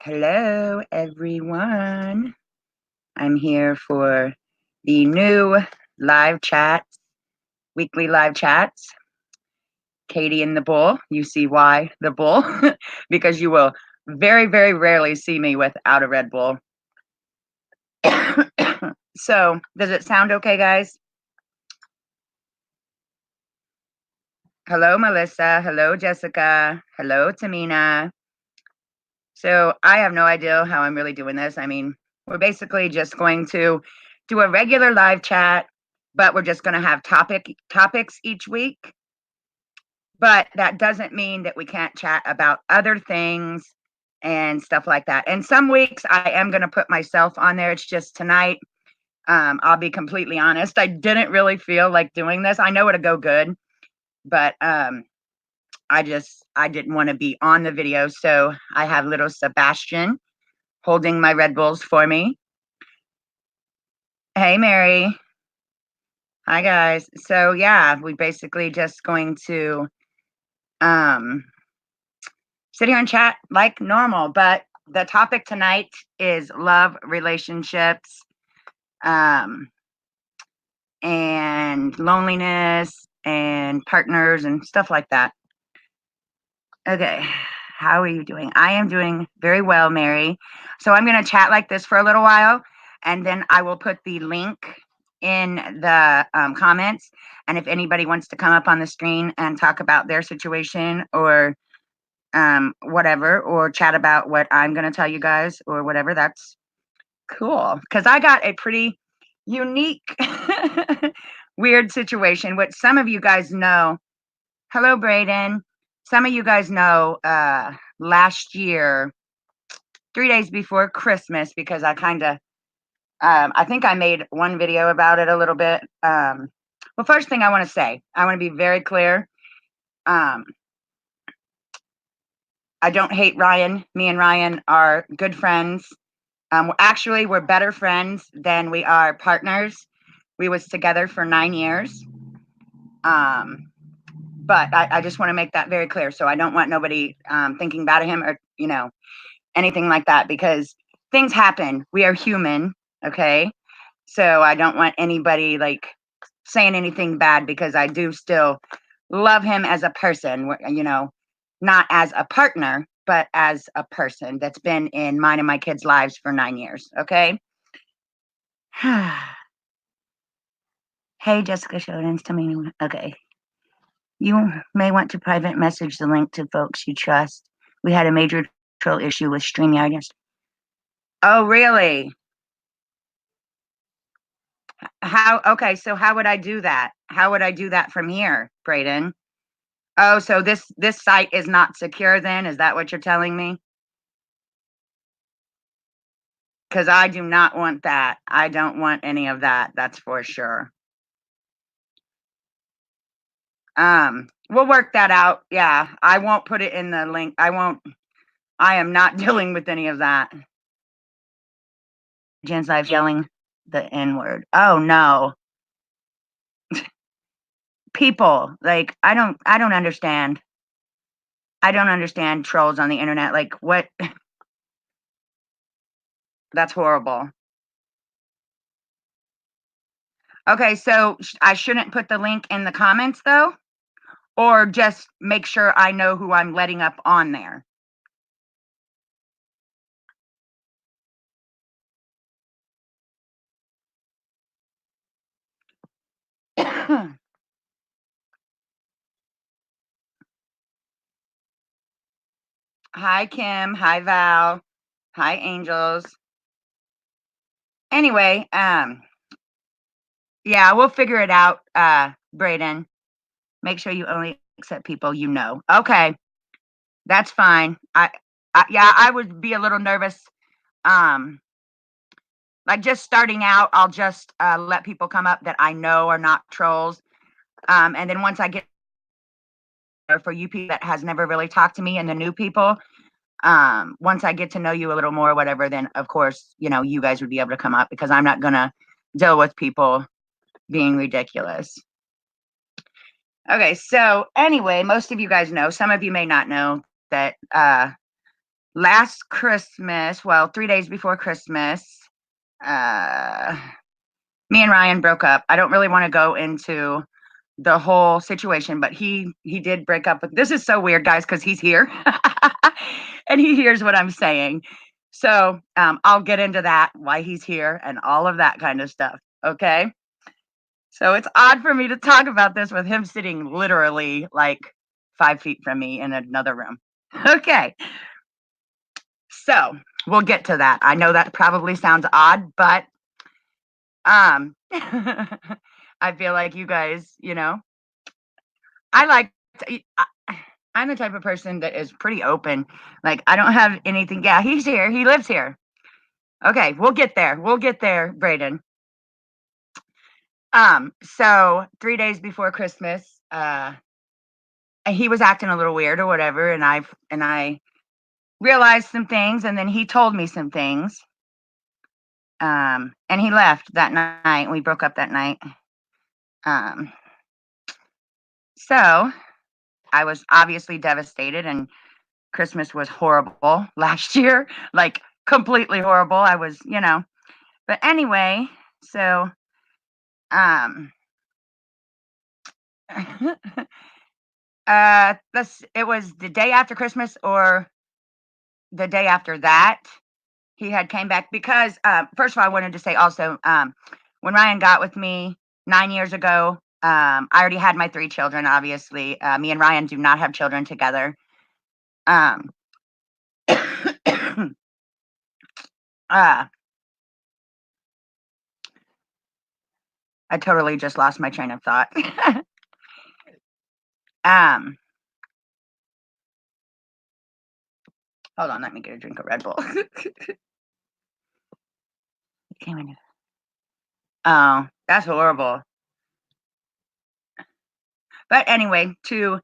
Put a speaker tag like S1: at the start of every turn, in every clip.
S1: Hello, everyone. I'm here for the new live chats, weekly live chats. Katie and the bull. You see why the bull? Because you will very, very rarely see me without a Red Bull. So, does it sound okay, guys? Hello, Melissa. Hello, Jessica. Hello, Tamina. So, I have no idea how I'm really doing this. I mean, we're basically just going to do a regular live chat, but we're just going to have topics each week. But that doesn't mean that we can't chat about other things and stuff like that. And some weeks I am going to put myself on there. It's just tonight. I'll be completely honest. I didn't really feel like doing this. I know it'll go good, but I didn't want to be on the video. So I have little Sebastian holding my Red Bulls for me. Hey, Mary. Hi, guys. So yeah, we basically just going to sit here and chat like normal. But the topic tonight is love, relationships, and loneliness and partners and stuff like that. Okay. How are you doing? I am doing very well, Mary. So I'm going to chat like this for a little while, and then I will put the link in the comments. And if anybody wants to come up on the screen and talk about their situation or whatever, or chat about what I'm going to tell you guys or whatever, that's cool. Because I got a pretty unique, weird situation, which some of you guys know. Hello, Braden. Some of you guys know last year, 3 days before Christmas, because I kind of, I think I made one video about it a little bit. Well, first thing I want to say, I want to be very clear. I don't hate Ryan. Me and Ryan are good friends. Actually, we're better friends than we are partners. We was together for 9 years. But I just want to make that very clear. So I don't want nobody thinking bad of him or, anything like that, because things happen. We are human. Okay. So I don't want anybody like saying anything bad, because I do still love him as a person, not as a partner, but as a person that's been in mine and my kids' lives for 9 years. Okay. Hey, Jessica Showden's to me. Okay. You may want to private message the link to folks you trust. We had a major troll issue with StreamYard yesterday. Oh, really? Okay, so how would I do that? How would I do that from here, Brayden? Oh, so this site is not secure then? Is that what you're telling me? Because I do not want that. I don't want any of that. That's for sure. We'll work that out. Yeah, I won't put it in the link. I am not dealing with any of that. Jen's live yelling the N word. Oh no. People, like, I don't understand. I don't understand trolls on the internet. Like, what? That's horrible. Okay, so I shouldn't put the link in the comments though, or just make sure I know who I'm letting up on there. Hi, Kim. Hi, Val. Hi, Angels. Anyway, yeah, we'll figure it out, Brayden. Make sure you only accept people you know. Okay, that's fine. Yeah, I would be a little nervous. Like, just starting out, I'll just let people come up that I know are not trolls. And then once I get, for you people that has never really talked to me and the new people, once I get to know you a little more, whatever, then of course, you guys would be able to come up, because I'm not gonna deal with people being ridiculous. Okay, so anyway, most of you guys know, some of you may not know, that last Christmas, well, 3 days before Christmas, uh, me and Ryan broke up. I don't really wanna go into the whole situation, but he did break up with this is so weird, guys, because he's here, and he hears what I'm saying. So, I'll get into that, why he's here, and all of that kind of stuff, okay? So it's odd for me to talk about this with him sitting literally, like, 5 feet from me in another room. Okay, so we'll get to that. I know that probably sounds odd, but, I feel like you guys, I like to I'm the type of person that is pretty open. Like, I don't have anything yeah, he's here, he lives here. Okay, we'll get there, Braden. So 3 days before Christmas, and he was acting a little weird or whatever, and I realized some things, and then he told me some things. And he left that night, we broke up that night. Um, so I was obviously devastated, and Christmas was horrible last year, like, completely horrible. I was, but anyway, so, um, this it was the day after Christmas or the day after that, he had came back because, first of all, I wanted to say also, when Ryan got with me 9 years ago, I already had my 3 children, obviously. Me and Ryan do not have children together. Um, uh, I totally just lost my train of thought. Um, hold on, let me get a drink of Red Bull. Came in. Oh, that's horrible. But anyway, to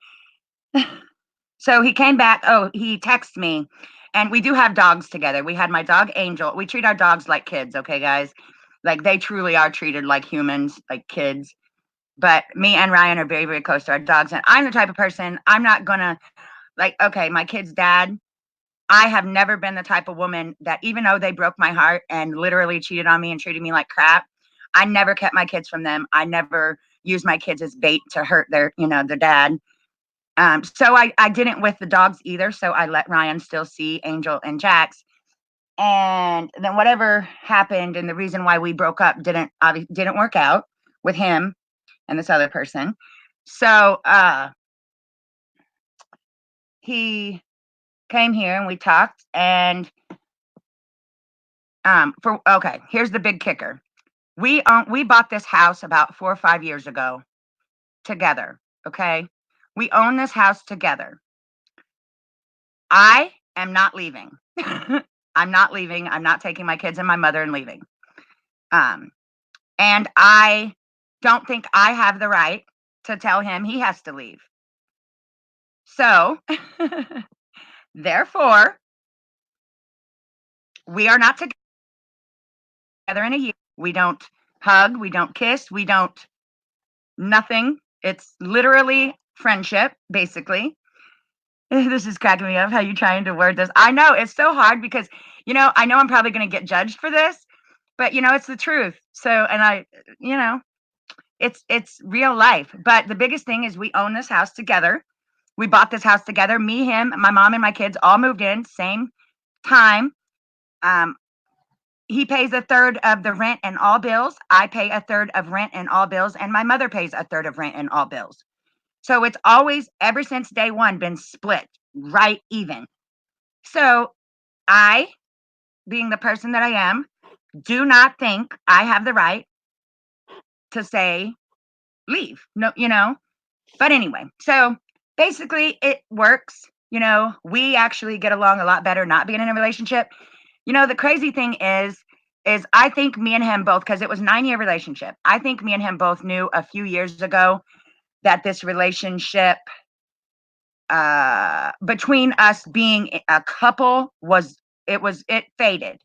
S1: so he came back. Oh, he texted me, and we do have dogs together. We had my dog Angel. We treat our dogs like kids, okay, guys? Like they truly are treated like humans, like kids. But me and Ryan are very, very close to our dogs, and I'm the type of person I'm not gonna like. Okay, my kid's dad. I have never been the type of woman that, even though they broke my heart and literally cheated on me and treated me like crap, I never kept my kids from them. I never used my kids as bait to hurt their dad. So I didn't with the dogs either. So I let Ryan still see Angel and Jax. And then whatever happened and the reason why we broke up didn't work out with him and this other person. So he came here and we talked and for okay, here's the big kicker. We bought this house about 4 or 5 years ago together, okay? We own this house together. I am not leaving. I'm not leaving. I'm not taking my kids and my mother and leaving. Um, and I don't think I have the right to tell him he has to leave. So, therefore, we are not together in a year. We don't hug, we don't kiss, we don't nothing. It's literally friendship, basically. This is cracking me up how you trying to word this. I know it's so hard because, I know I'm probably going to get judged for this, but it's the truth. So, and you know, it's real life. But the biggest thing is we own this house together. We bought this house together. Me, him, my mom, and my kids all moved in same time. Um, he pays a third of the rent and all bills. I pay a third of rent and all bills, and my mother pays a third of rent and all bills. So it's always, ever since day one, been split right even. So I, being the person that I am, do not think I have the right to say leave. No, But anyway, so basically it works. We actually get along a lot better not being in a relationship. The crazy thing is I think me and him both, because it was 9-year relationship. I think me and him both knew a few years ago that this relationship between us being a couple it faded,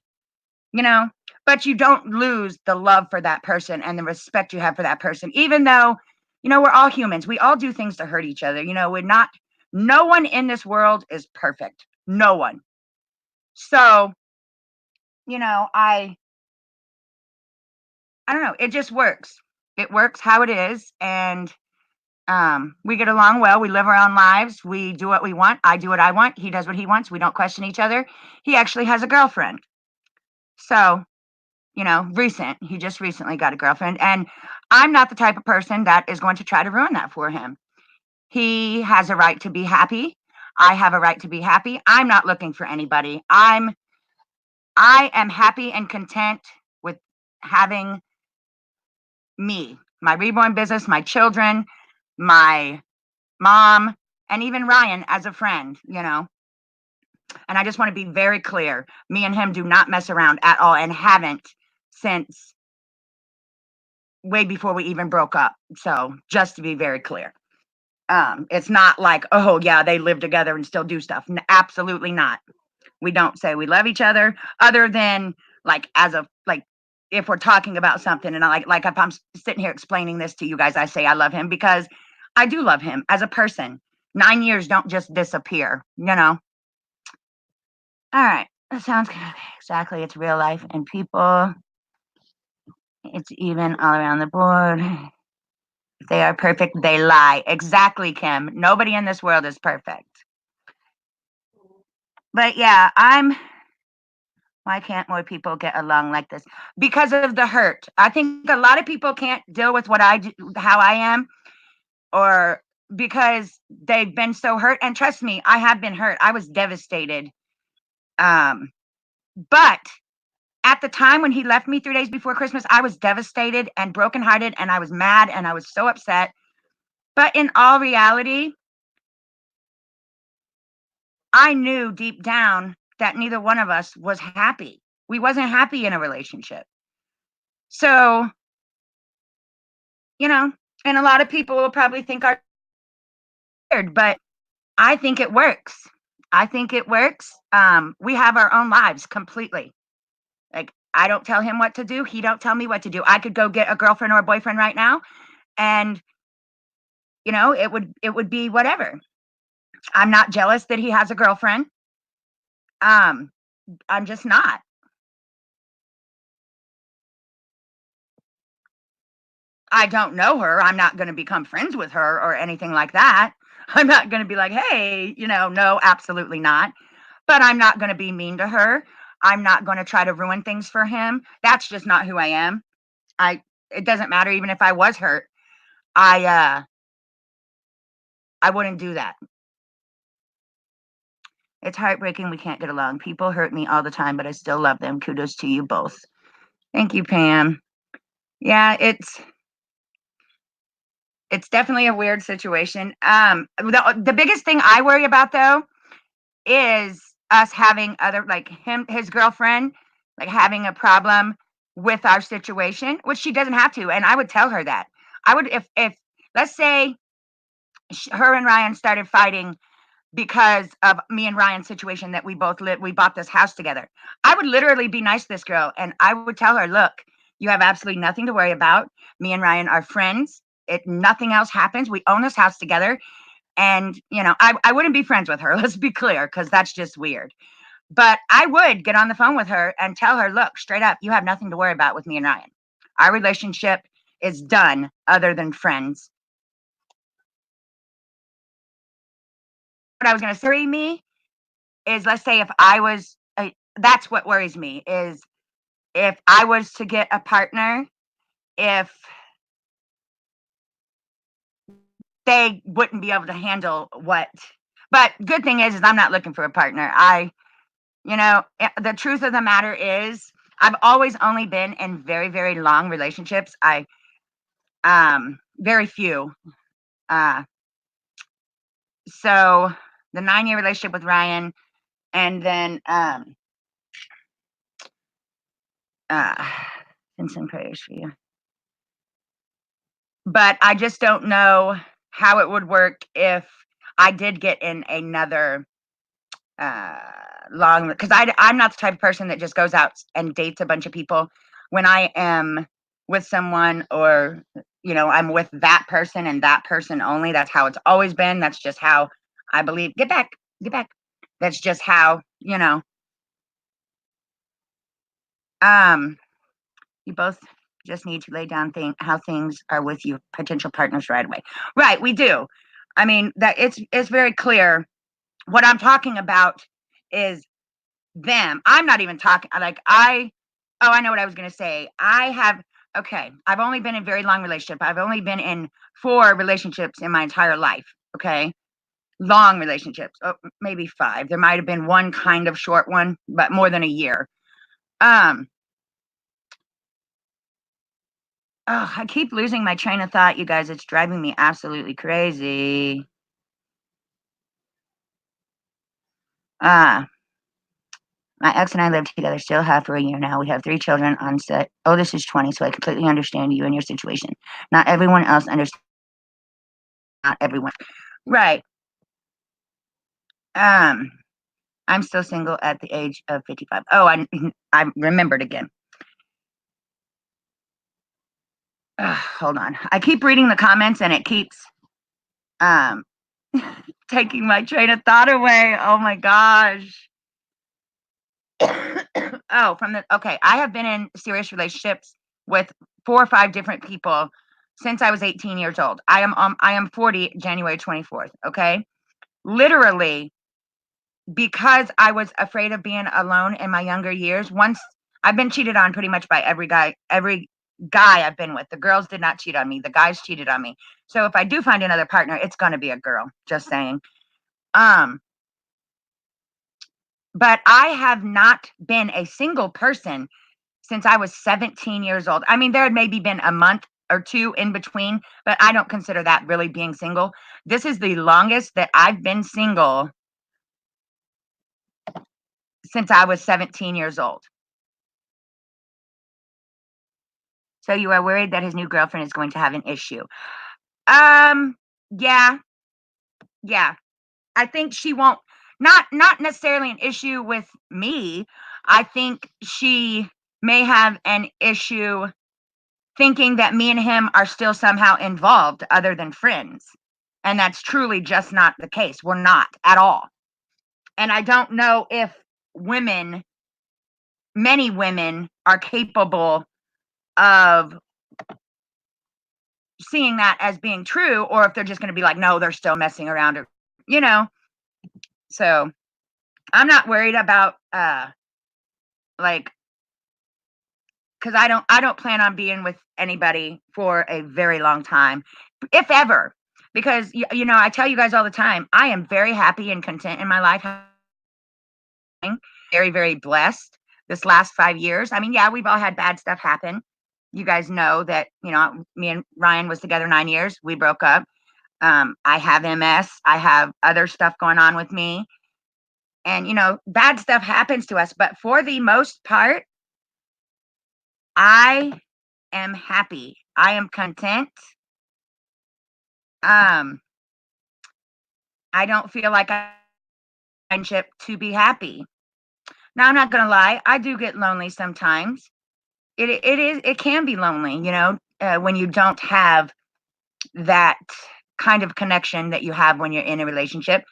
S1: you know, but you don't lose the love for that person and the respect you have for that person, even though, we're all humans. We all do things to hurt each other. No one in this world is perfect. No one. So, I don't know, it just works. It works how it is, and we get along well. We live our own lives. We do what we want. I do what I want. He does what he wants. We don't question each other. He actually has a girlfriend. So, he just recently got a girlfriend, and I'm not the type of person that is going to try to ruin that for him. He has a right to be happy. I have a right to be happy. I'm not looking for anybody. I am happy and content with having me, my reborn business, my children, my mom, and even Ryan as a friend. And I just want to be very clear. Me and him do not mess around at all and haven't since way before we even broke up. So just to be very clear. It's not like, oh yeah, they live together and still do stuff. Absolutely not. We don't say we love each other other than like if we're talking about something and I like if I'm sitting here explaining this to you guys, I say I love him because I do love him as a person. 9 years don't just disappear. All right. That sounds good. Exactly. It's real life and people. It's even all around the board. If they are perfect, they lie. Exactly, Kim. Nobody in this world is perfect. But yeah, why can't more people get along like this? Because of the hurt. I think a lot of people can't deal with what I do, how I am, or because they've been so hurt. And trust me, I have been hurt. I was devastated. But at the time when he left me 3 days before Christmas, I was devastated and brokenhearted and I was mad and I was so upset. But in all reality, I knew deep down that neither one of us was happy. We wasn't happy in a relationship. So, you know, and a lot of people will probably think I'm weird, but I think it works. I think it works. We have our own lives completely. Like I don't tell him what to do. He don't tell me what to do. I could go get a girlfriend or a boyfriend right now and it would be whatever. I'm not jealous that he has a girlfriend. Um, I'm just not. I don't know her. I'm not going to become friends with her or anything like that. I'm not going to be like, hey, no, absolutely not. But I'm not going to be mean to her. I'm not going to try to ruin things for him. That's just not who I am. It doesn't matter even if I was hurt. I wouldn't do that. It's heartbreaking we can't get along. People hurt me all the time, but I still love them. Kudos to you both. Thank you, Pam. Yeah, it's definitely a weird situation. The biggest thing I worry about though is us having other like his girlfriend, like having a problem with our situation, which she doesn't have to. And I would tell her that. I would if let's say her and Ryan started fighting because of me and Ryan's situation that we bought this house together. I would literally be nice to this girl and I would tell her, look, you have absolutely nothing to worry about. Me and Ryan are friends. If nothing else happens, we own this house together. And, I wouldn't be friends with her, let's be clear, because that's just weird. But I would get on the phone with her and tell her, look, straight up, you have nothing to worry about with me and Ryan. Our relationship is done other than friends. What I was going to say me is let's say if I was, that's what worries me is if I was to get a partner, if they wouldn't be able to handle but good thing is I'm not looking for a partner. The truth of the matter is I've always only been in very, very long relationships. Very few. Uh, so the 9-year relationship with Ryan and then, Vincent prayers for you. But I just don't know how it would work if I did get in another uh long because I'm not the type of person that just goes out and dates a bunch of people. When I am with someone or I'm with that person and that person only, that's how it's always been. That's just how I believe. Get back. That's just how Um, you both just need to lay down how things are with you potential partners right away. Right, we do. I mean, that it's very clear. What I'm talking about is them. I'm not even talking like I know what I was gonna say. I've only been in very long relationship. I've only been in 4 relationships in my entire life. Okay. Long relationships. Oh, maybe 5. There might have been one kind of short one, but more than a year. Um, oh, I keep losing my train of thought, you guys. It's driving me absolutely crazy. Uh, my ex and I lived together still have for a year now. We have 3 children on set. Oldest is 20, so I completely understand you and your situation. Not everyone else understands. Not everyone. Right. Um, I'm still single at the age of 55. Oh, I remembered again. Hold on. I keep reading the comments and it keeps um taking my train of thought away. Oh my gosh. Okay, I have been in serious relationships with 4 or 5 different people since I was 18 years old. I am 40 January 24th, okay? Literally because I was afraid of being alone in my younger years. Once I've been cheated on pretty much by every guy I've been with. The girls did not cheat on me. The guys cheated on me. So if I do find another partner, it's going to be a girl, just saying. Um but I have not been a single person since I was 17 years old. I mean, there had maybe been a month or 2 in between, but I don't consider that really being single. This is the longest that I've been single since I was 17 years old. So you are worried that his new girlfriend is going to have an issue. Um, yeah, yeah. I think she won't not necessarily an issue with me. I think she may have an issue thinking that me and him are still somehow involved other than friends. And that's truly just not the case. We're not at all. And I don't know if women, many women, are capable of seeing that as being true, or if they're just going to be like, no, they're still messing around, or, you know. So I'm not worried about, like, because I don't plan on being with anybody for a very long time, if ever. Because I tell you guys all the time, I am very happy and content in my life. Very, very blessed this last 5 years. I mean, yeah, we've all had bad stuff happen. You guys know that, me and Ryan was together 9 years. We broke up. I have MS. I have other stuff going on with me. And, bad stuff happens to us. But for the most part, I am happy. I am content. Um, I don't feel like I friendship to be happy. Now, I'm not gonna lie, I do get lonely sometimes. It can be lonely, when you don't have that kind of connection that you have when you're in a relationship.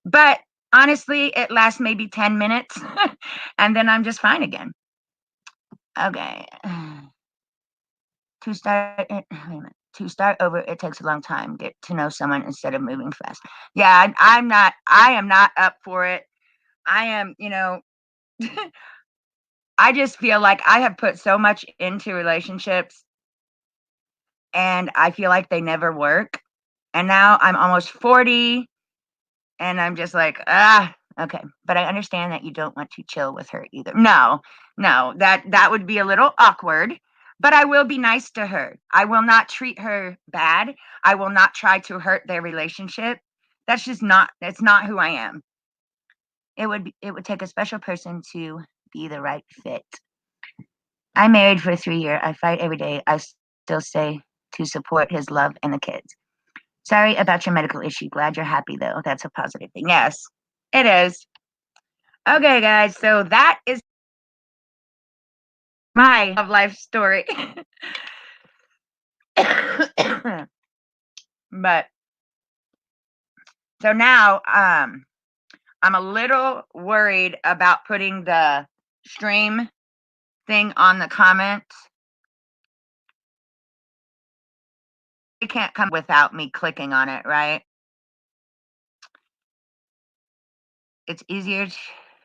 S1: But honestly, it lasts maybe 10 minutes and then I'm just fine again. Okay. Wait a minute. To start over, it takes a long time. Get to know someone instead of moving fast. Yeah, I am not up for it. I am, I just feel like I have put so much into relationships and I feel like they never work. And now I'm almost 40 and I'm just like, okay. But I understand that you don't want to chill with her either. No, no, that would be a little awkward. But I will be nice to her. I will not treat her bad. I will not try to hurt their relationship. It's not who I am. It would take a special person to be the right fit. I'm married for 3 years. I fight every day. I still stay to support his love and the kids. Sorry about your medical issue. Glad you're happy though. That's a positive thing. Yes, it is. Okay, guys. So that is my love life story. But so now, I'm a little worried about putting the stream thing on the comments. It can't come without me clicking on it, right? It's easier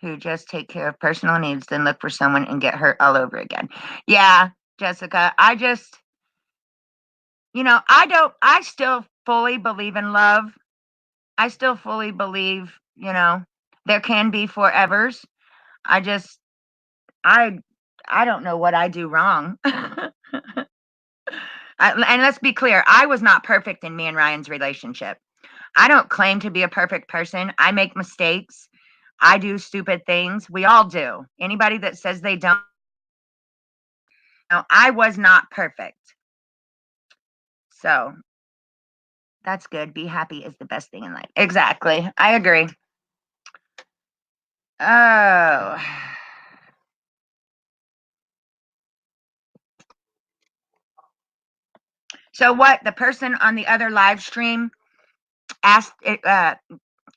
S1: to just take care of personal needs than look for someone and get hurt all over again. Yeah, Jessica, I still fully believe in love. I still fully believe, there can be forevers. I just, I, I don't know what I do wrong. And let's be clear, I was not perfect in me and Ryan's relationship. I don't claim to be a perfect person. I make mistakes. I do stupid things. We all do. Anybody that says they don't, I was not perfect. So that's good. Be happy is the best thing in life. Exactly. I agree. Oh. So what? The person on the other live stream asked,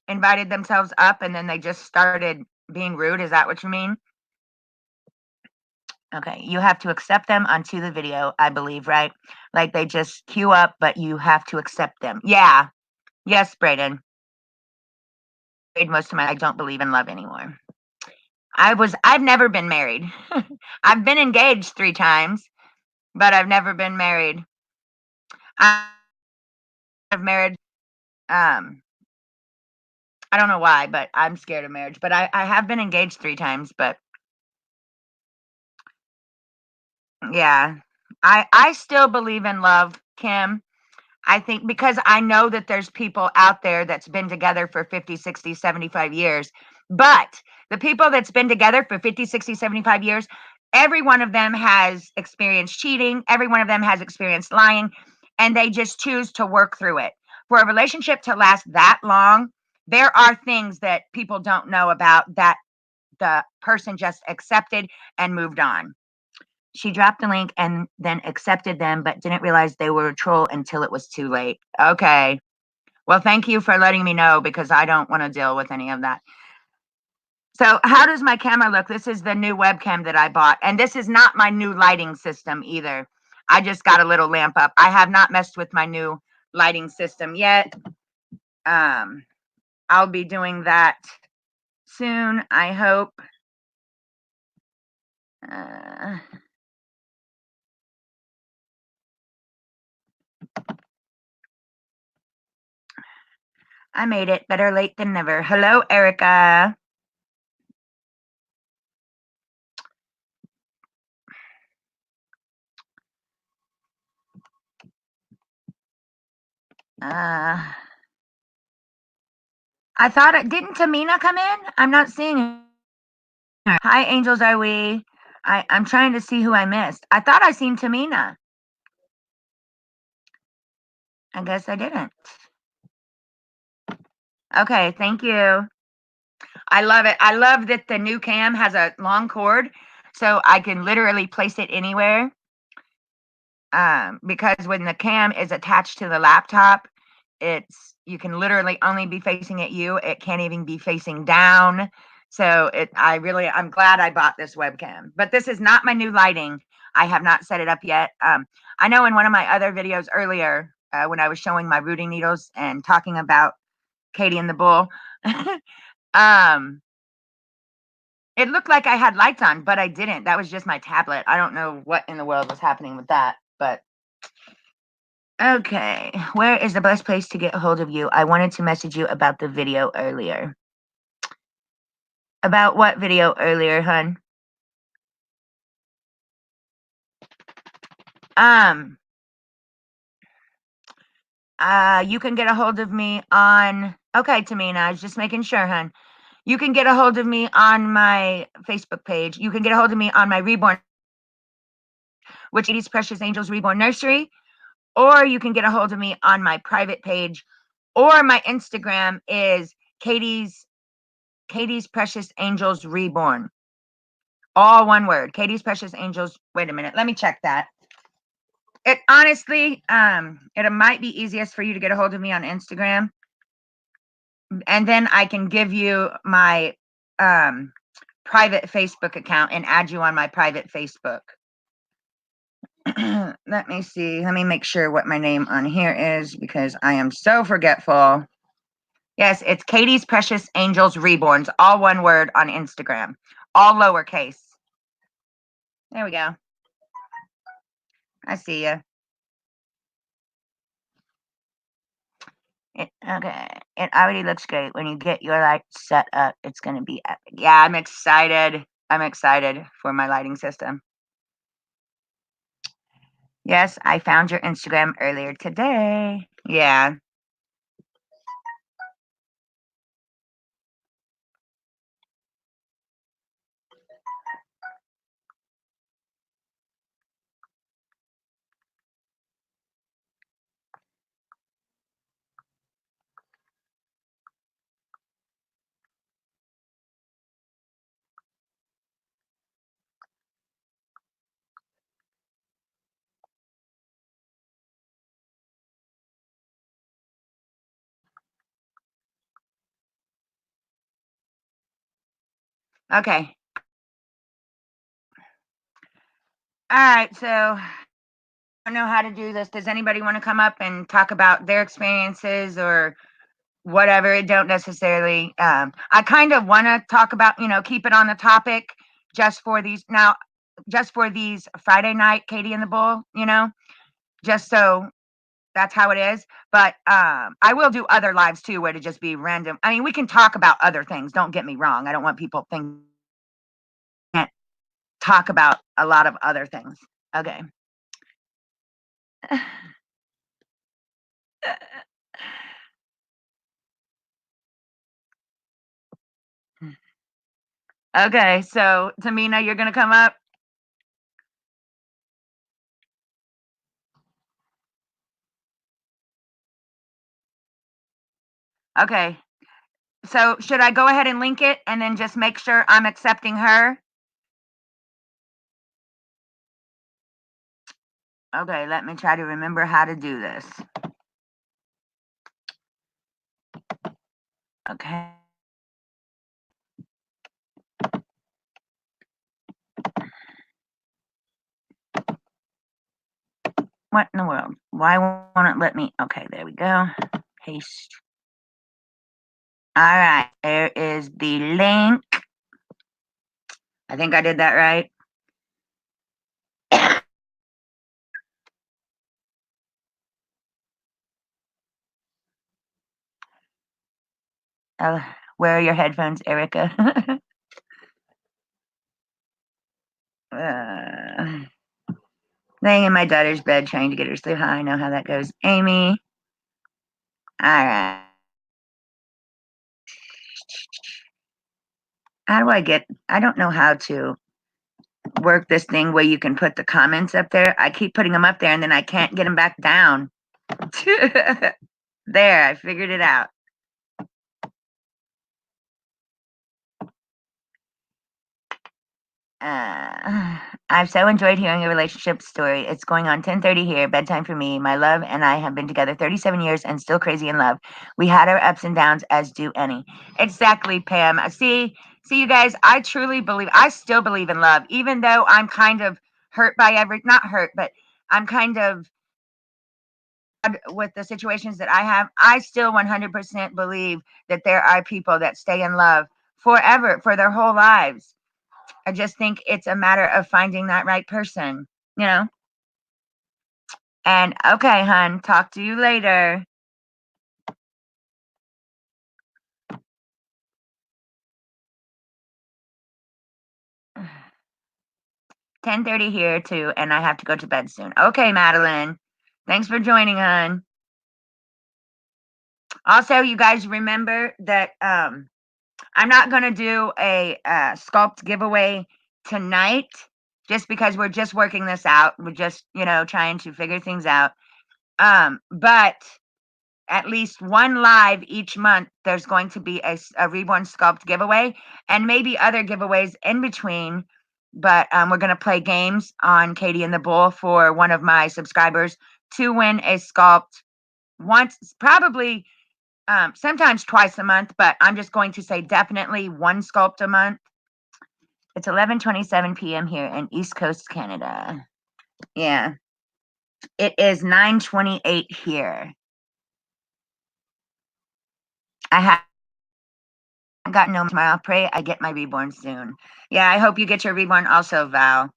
S1: invited themselves up, and then they just started being rude. Is that what you mean? Okay, you have to accept them onto the video, I believe, right? Like they just queue up, but you have to accept them. Yeah. Yes, Brayden. Most of my I don't believe in love anymore. I've never been married. I've been engaged 3 times, but I've never been married. I've married I don't know why, but I'm scared of marriage. But I have been engaged 3 times, but yeah. I still believe in love, Kim. I think because I know that there's people out there that's been together for 50, 60, 75 years. But the people that's been together for 50, 60, 75 years, every one of them has experienced cheating, every one of them has experienced lying, and they just choose to work through it. For a relationship to last that long, there are things that people don't know about that the person just accepted and moved on. She dropped the link and then accepted them, but didn't realize they were a troll until it was too late. Okay. Well, thank you for letting me know because I don't want to deal with any of that. So, how does my camera look? This is the new webcam that I bought, and this is not my new lighting system either. I just got a little lamp up. I have not messed with my new lighting system yet. I'll be doing that soon, I hope. Uh, I made it. Better late than never. Hello, Erica. Uh, I thought it didn't Tamina come in? I'm not seeing her. Hi, angels are we? I'm trying to see who I missed. I thought I seen Tamina. I guess I didn't. Okay, thank you. I love it. I love that the new cam has a long cord, so I can literally place it anywhere. Because when the cam is attached to the laptop, you can literally only be facing at you. It can't even be facing down. So I'm glad I bought this webcam. But this is not my new lighting. I have not set it up yet. I know in one of my other videos earlier, when I was showing my rooting needles and talking about Katie and the Bull, it looked like I had lights on, but I didn't. That was just my tablet. I don't know what in the world was happening with that, but okay. Where is the best place to get a hold of you? I wanted to message you about the video earlier. About what video earlier, hun? You can get a hold of me on. Okay, Tamina, I was just making sure, hun. You can get a hold of me on my Facebook page. You can get a hold of me on my Reborn, which is Precious Angels Reborn Nursery, or you can get a hold of me on my private page, or my Instagram is Katie's Precious Angels Reborn. All one word. Katie's Precious Angels. Wait a minute. Let me check that. It honestly, it might be easiest for you to get a hold of me on Instagram. And then I can give you my private Facebook account and add you on my private Facebook. Let me see. Let me make sure what my name on here is because I am so forgetful. Yes, it's Katie's Precious Angels Reborns, all one word on Instagram, all lowercase. There we go. I see you. Okay, it already looks great. When you get your light set up, it's going to be epic. Yeah, I'm excited. I'm excited for my lighting system. Yes, I found your Instagram earlier today. Yeah. Okay. All right. So I don't know how to do this. Does anybody want to come up and talk about their experiences or whatever? It don't necessarily. I kind of want to talk about, keep it on the topic just for these now, just for these Friday night, Katie and the Bull, just so that's how it is. But I will do other lives too, where to just be random. I mean, we can talk about other things. Don't get me wrong. I don't want people thinking can't talk about a lot of other things. Okay. Okay, so Tamina, you're gonna come up. Okay. So should I go ahead and link it and then just make sure I'm accepting her? Okay, let me try to remember how to do this. Okay. What in the world? Why won't it let me? Okay, there we go. Paste. All right, there is the link. I think I did that right. Where are your headphones, Erica? uh, laying in my daughter's bed trying to get her to sleep. I know how that goes. Amy. All right. How do I don't know how to work this thing where you can put the comments up there. I keep putting them up there and then I can't get them back down. There, I figured it out. I've so enjoyed hearing your relationship story. It's going on 10:30 here, bedtime for me. My love and I have been together 37 years and still crazy in love. We had our ups and downs, as do any. Exactly, Pam. See, you guys. I still believe in love, even though I'm kind of hurt by not hurt, but I'm kind of with the situations that I have. I still 100% believe that there are people that stay in love forever, for their whole lives. I just think it's a matter of finding that right person, you know? And okay, hun, talk to you later. "10:30 here too, and I have to go to bed soon." Okay, Madeline. Thanks for joining, hun. Also, you guys remember that I'm not gonna do a sculpt giveaway tonight just because we're just working this out. We're just, trying to figure things out. But at least one live each month, there's going to be a Reborn Sculpt giveaway and maybe other giveaways in between. But we're going to play games on Katie and the Bull for one of my subscribers to win a sculpt once, probably sometimes twice a month, but I'm just going to say definitely one sculpt a month. It's 11:27 p.m. here in East Coast, Canada. Yeah. It is 9:28 here. I haven't gotten no tomorrow. Pray I get my reborn soon. Yeah, I hope you get your reborn also, Val.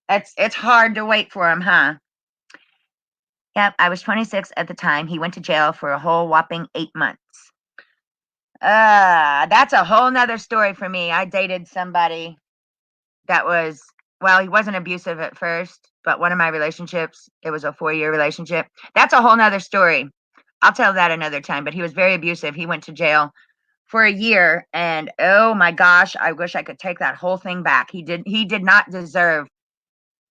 S1: It's hard to wait for him, huh? Yep, I was 26 at the time. He went to jail for a whole whopping 8 months. That's a whole nother story for me. I dated somebody that was, well, he wasn't abusive at first, but one of my relationships, it was a 4-year relationship. That's a whole nother story. I'll tell that another time, but he was very abusive. He went to jail for a year, and oh my gosh, I wish I could take that whole thing back. He did not deserve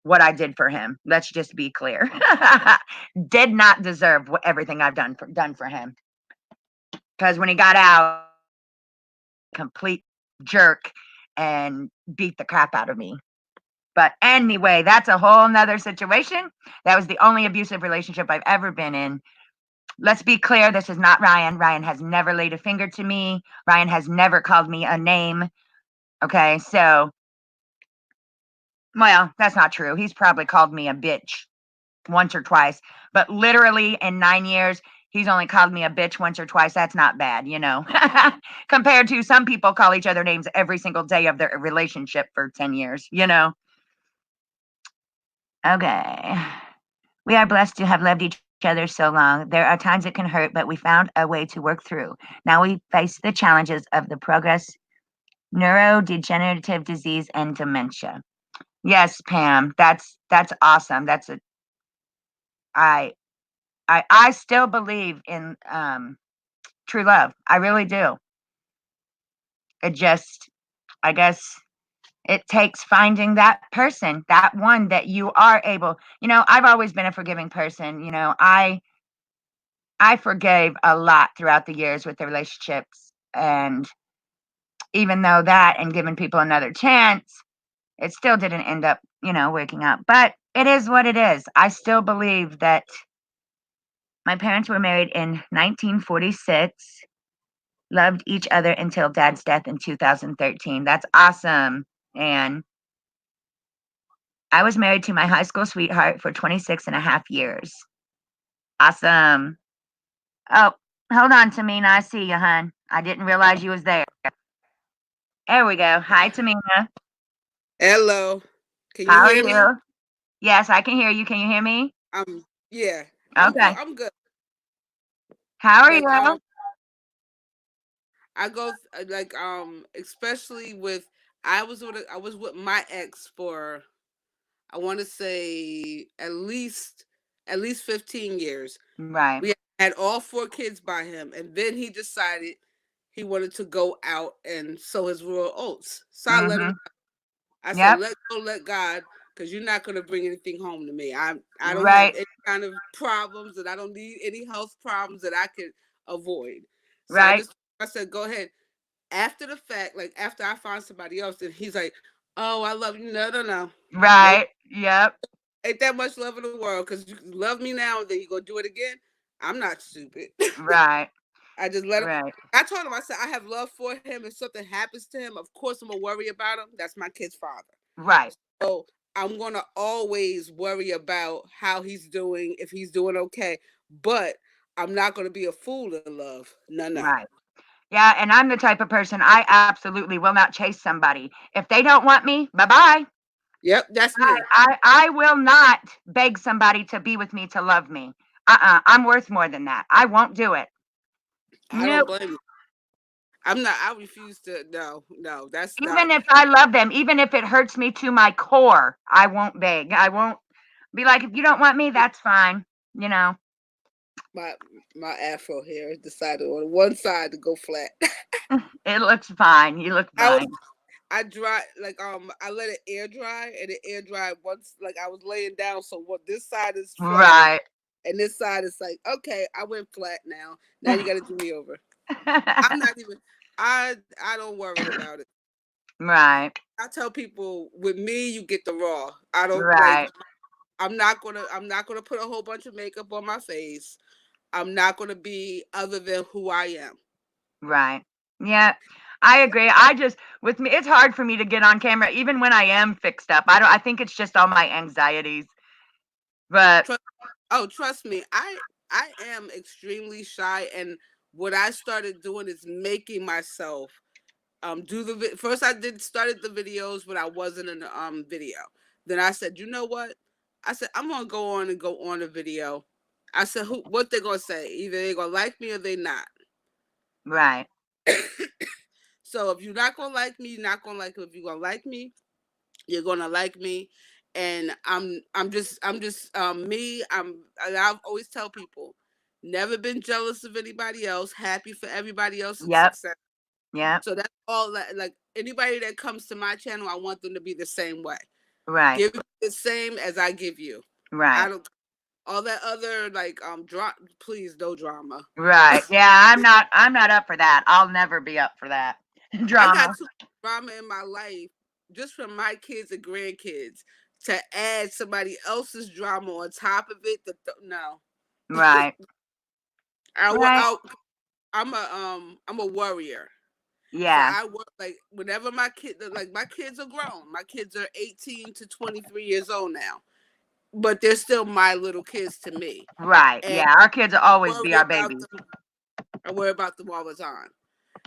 S1: what I did for him. Let's just be clear. Did not deserve everything I've done for him. Because when he got out, complete jerk and beat the crap out of me. But anyway, that's a whole nother situation. That was the only abusive relationship I've ever been in. Let's be clear, this is not Ryan. Ryan has never laid a finger to me. Ryan has never called me a name. Okay, so, well, that's not true. He's probably called me a bitch once or twice, but literally in 9 years, he's only called me a bitch once or twice. That's not bad, compared to some people call each other names every single day of their relationship for 10 years. Okay. We are blessed to have loved each other so long. There are times it can hurt, but we found a way to work through. Now we face the challenges of the progress, neurodegenerative disease, and dementia. Yes, Pam, that's awesome. I I still believe in true love. I really do. It just, I guess, it takes finding that person, that one that you are able. I've always been a forgiving person. I forgave a lot throughout the years with the relationships, and even though that and giving people another chance, it still didn't end up, working out. But it is what it is. I still believe that my parents were married in 1946, loved each other until dad's death in 2013. That's awesome. And I was married to my high school sweetheart for 26 and a half years. Awesome. Oh, hold on, Tamina. I see you, hon. I didn't realize you was there. There we go. Hi, Tamina.
S2: Hello. Can you
S1: How are
S2: hear me?
S1: you? Yes, I can hear you. Can you hear me?
S2: Yeah. I'm good.
S1: Okay.
S2: I'm good.
S1: How are
S2: Like
S1: you?
S2: I go like especially with I was with my ex for I want to say at least 15 years.
S1: Right.
S2: We had all four kids by him, and then he decided he wanted to go out and sow his rural oats. So I let him.
S1: Mm-hmm.
S2: I said,
S1: Yep.
S2: "Let go, let God, because you're not going to bring anything home to me. I don't have
S1: Right.
S2: any kind of problems, and I don't need any health problems that I could avoid." So
S1: Right.
S2: I said, "Go ahead." After the fact, like after I find somebody else, and he's like, "Oh, I love you." No, no, no, no.
S1: Right. Yep.
S2: Ain't that much love in the world because you love me now and then you go do it again. I'm not stupid.
S1: Right.
S2: I just let him.
S1: Right.
S2: I told him, I said, I have love for him. If something happens to him, of course I'm gonna worry about him. That's my kid's father.
S1: Right.
S2: So I'm gonna always worry about how he's doing, if he's doing okay. But I'm not gonna be a fool in love. No, no.
S1: Right. Yeah, and I'm the type of person, I absolutely will not chase somebody. If they don't want me, bye-bye.
S2: Yep, that's me.
S1: I will not beg somebody to be with me, to love me. I'm worth more than that. I won't do it.
S2: I don't
S1: Nope.
S2: blame you. I'm not. I refuse to. No, no. That's not
S1: Even if I love them, even if it hurts me to my core, I won't beg. I won't be like, if you don't want me, that's fine. You know,
S2: my my afro hair decided on one side to go flat.
S1: it looks fine. You look
S2: I was
S1: fine.
S2: I dry like I let it air dry and it air dried once like I was laying down so what this side is flat
S1: Right.
S2: and this side is like okay I went flat now you got to do me over. I'm not even I don't worry about it.
S1: Right.
S2: I tell people with me you get the raw. I don't like
S1: Right.
S2: I'm not gonna put a whole bunch of makeup on my face. I'm not gonna be other than who I am.
S1: Right. Yeah. I agree. I just with me, it's hard for me to get on camera, even when I am fixed up. I don't. I think it's just all my anxieties. But
S2: Trust, trust me, I am extremely shy, and what I started doing is making myself do first. I did started the videos, but I wasn't in the video. Then I said, you know what? I said I'm gonna go on and go on a video. I said, what they gonna say? Either they gonna like me or they not.
S1: right,
S2: So if you're not gonna like me, you're not gonna like me. If you're gonna like me, you're gonna like me. And I'm just me. I've always tell people, never been jealous of anybody else. Happy for everybody else's
S1: yep,
S2: success.
S1: yep,
S2: So that's all that, like, anybody that comes to my channel, I want them to be the same way.
S1: right,
S2: Give me the same as I give you. I
S1: right,
S2: don't all that other like please, no drama.
S1: right. Yeah, I'm not up for that. I'll never be up for that
S2: I got
S1: drama.
S2: too much drama in my life just from my kids and grandkids to add somebody else's drama on top of it. No.
S1: Right, right.
S2: I, I'm a warrior. So
S1: Yeah,
S2: I work like whenever my kids are grown. My kids are 18 to 23 years old now, but they're still my little kids to me.
S1: right.
S2: And
S1: Yeah, our kids will always be
S2: worry
S1: our
S2: about
S1: babies.
S2: them. I worry about them all the time.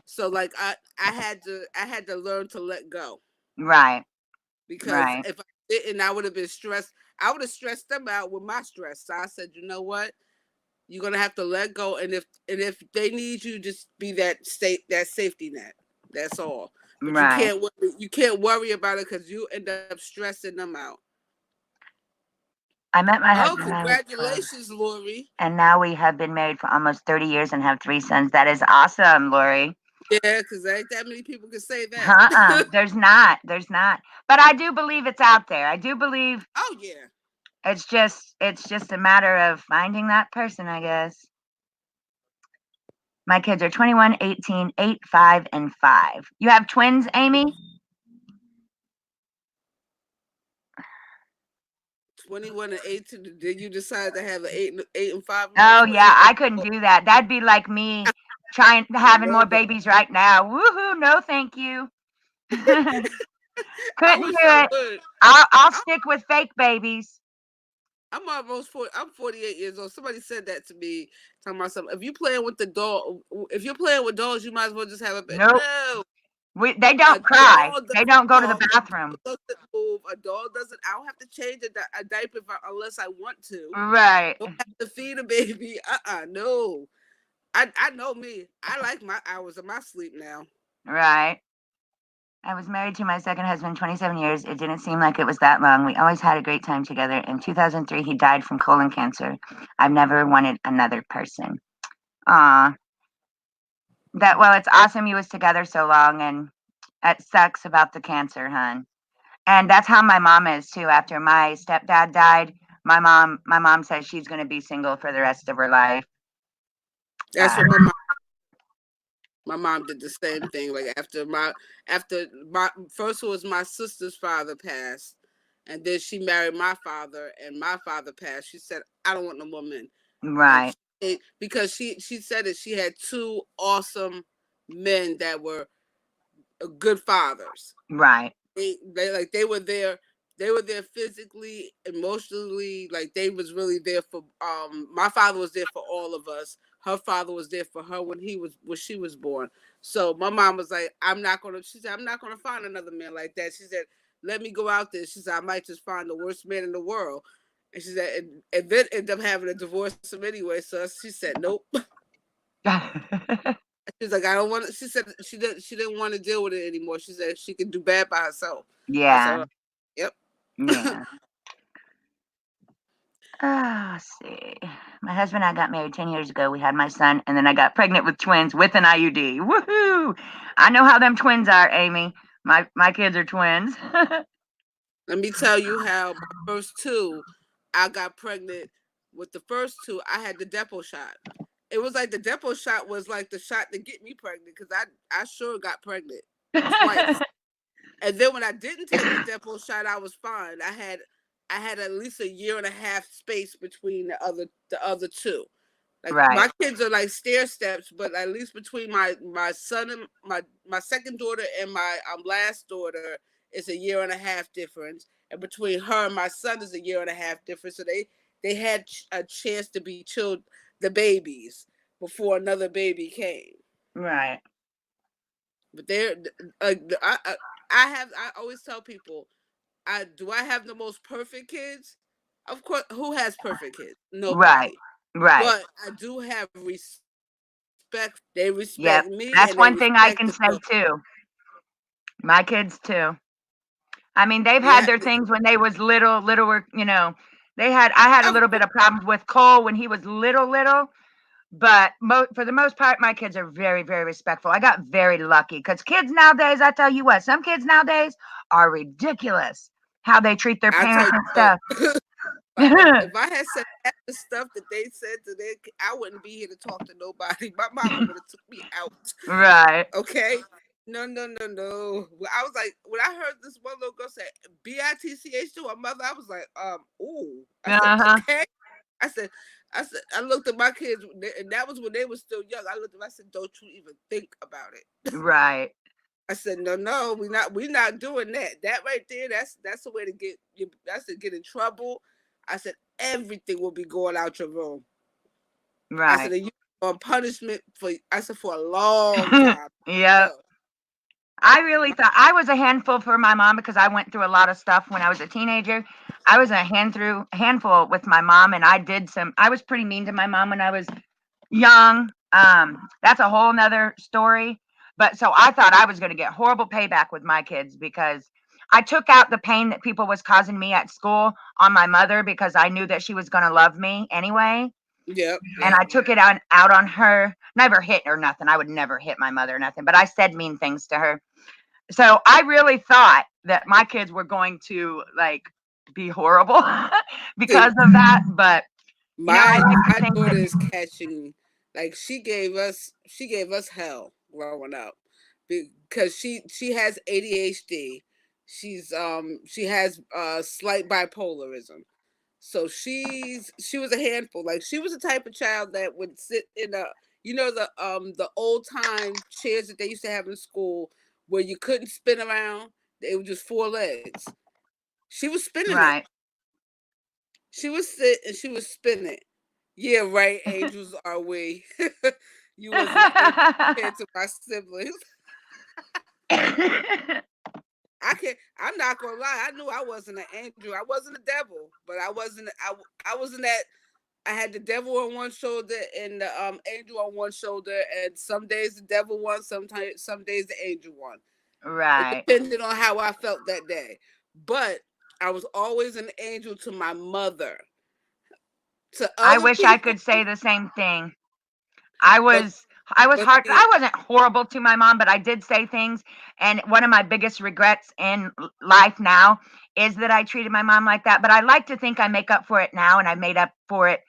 S2: So like I had to learn to let go,
S1: Right,
S2: because
S1: right.
S2: if I didn't, I would have been stressed. I would have stressed them out with my stress. So I said, you know what? You're gonna have to let go, and if they need you, just be that safety net. That's all. But
S1: Right.
S2: you can't worry about it because you end up stressing them out.
S1: I met my
S2: Oh,
S1: husband when I was 12,
S2: congratulations, Lori.
S1: and now we have been married for almost 30 years and have 3 sons. That is awesome, Lori.
S2: Yeah, because ain't that many people can say
S1: Uh-uh,
S2: that.
S1: there's not, there's not. But I do believe it's out there. I do believe
S2: Oh yeah.
S1: it's just a matter of finding that person, I guess. My kids are 21, 18, 8, 5, and 5. You have twins, Amy?
S2: 21 and 18. Did you decide to have an eight and 5-year-old
S1: Oh
S2: twin?
S1: yeah, I couldn't do that. That'd be like me trying having more
S2: No.
S1: babies right now. Woohoo, no thank you.
S2: I
S1: Couldn't do
S2: wish I
S1: it.
S2: would.
S1: I'll
S2: I'm,
S1: stick with fake babies.
S2: I'm almost 40. I'm 48 years old. Somebody said that to me, talking about something. If you playing with the doll, if you're playing with dolls, you might as well just have a bed.
S1: Nope.
S2: No,
S1: They
S2: a
S1: don't cry.
S2: doll
S1: They
S2: doesn't
S1: don't go to the
S2: talk. A
S1: bathroom.
S2: doll doesn't move. A doll doesn't. I don't have to change a diaper unless I want to.
S1: Right.
S2: Don't have to feed a baby. No. I know me. I like my hours of my sleep now.
S1: Right. I was married to my second husband 27 years. It didn't seem like it was that long. We always had a great time together. In 2003, he died from colon cancer. I've never wanted another person. Aw. Well, it's awesome you was together so long, and it sucks about the cancer, hun. And that's how my mom is too. After my stepdad died, my mom says she's going to be single for the rest of her life.
S2: That's
S1: Uh,
S2: what my mom did the same thing. Like after my first was my sister's father passed, and then she married my father, and my father passed. She said, "I don't want no woman," and
S1: right,
S2: because she said that she had two awesome men that were good fathers.
S1: right,
S2: They were there physically, emotionally, like they was really there for my father was there for all of us. Her father was there for her when she was born. So my mom was like, she said, I'm not gonna find another man like that. She said, let me go out there. She said, I might just find the worst man in the world. And she said, and then end up having to divorce him anyway. So she said, nope. She's like, I don't want to. She said she didn't want to deal with it anymore. She said she could do bad by herself. I
S1: yeah,
S2: said, yep.
S1: yeah. Let's see. My husband and I got married 10 years ago. We had my son, and then I got pregnant with twins with an IUD. Woohoo! I know how them twins are, Amy. My kids are twins.
S2: Let me tell you how my first two, I got pregnant with the first two. I had the depot shot. It was like the depot shot was like the shot to get me pregnant because I sure got pregnant twice. And then when I didn't take the depot shot, I was fine. I had at least a year and a half space between the other two. Like
S1: Right.
S2: my kids are like stair steps, but at least between my son and my second daughter and my last daughter is a year and a half difference, and between her and my son is a year and a half difference. So they had a chance to be the babies before another baby came.
S1: Right.
S2: But they're I always tell people, I have the most perfect kids? Of course, who has perfect kids?
S1: Right.
S2: Nobody.
S1: Right.
S2: But I do have respect. They respect
S1: Yep.
S2: me
S1: That's
S2: and they
S1: one thing I
S2: respect
S1: can
S2: the
S1: say
S2: children.
S1: too. My kids too. I mean, they've had
S2: Yeah,
S1: their things when they was littler, I had a
S2: of
S1: little bit
S2: course.
S1: of problems with Cole when he was little, but for the most part, my kids are very, very respectful. I got very lucky because kids nowadays, I tell you what, some kids nowadays are ridiculous how they treat their
S2: I tell
S1: parents
S2: you
S1: and
S2: what,
S1: stuff.
S2: if I had said half the stuff that they said to their, I wouldn't be here to talk to nobody. My mama would have took me out.
S1: Right.
S2: Okay. No, no, no, no. I was like, when I heard this one little girl say bitch to her mother, I was like, ooh. I said,
S1: Uh-huh.
S2: okay. I said, I looked at my kids, and that was when they were still young. I looked at them, I said, don't you even think about it.
S1: Right.
S2: I said, no, we not doing that. That right there, that's the way to get you. That's to get in trouble. I said, everything will be going out your room. I
S1: Right.
S2: said, and you on punishment for. I said for a long time.
S1: Yep.
S2: No,
S1: I really
S2: my,
S1: thought I was a handful for my mom because I went through a lot of stuff when I was a teenager. I was a handful with my mom, and I was pretty mean to my mom when I was young. That's a whole nother story. But so I thought I was going to get horrible payback with my kids because I took out the pain that people was causing me at school on my mother because I knew that she was going to love me anyway.
S2: yep,
S1: And
S2: yep.
S1: I took it out on her. Never hit or nothing. I would never hit my mother or nothing, but I said mean things to her. So I really thought that my kids were going to like be horrible
S2: See,
S1: because of that. But I
S2: my
S1: like to
S2: my
S1: think
S2: daughter
S1: that
S2: is catching. Like she gave us hell growing up because she has ADHD. She has slight bipolarism. So she was a handful. Like she was the type of child that would sit in the old time chairs that they used to have in school where you couldn't spin around. They were just four legs. She was spinning it.
S1: right.
S2: She would sit and she would spin it. Yeah, right. Angels are we. You was an angel compared to my siblings. I can I'm not gonna lie. I knew I wasn't an angel. I wasn't a devil, but I wasn't. I wasn't that. I had the devil on one shoulder and the angel on one shoulder, and some days the devil won, sometimes some days the angel won. It
S1: Right.
S2: depended on how I felt that day. But I was always an angel to my mother. To
S1: I
S2: other
S1: wish I
S2: people,
S1: could say the same thing. I
S2: but
S1: was I was
S2: but
S1: hard.
S2: see,
S1: I wasn't horrible to my mom, but I did say things. And one of my biggest regrets in life now is that I treated my mom like that. But I like to think I make up for it now, and I made up for it,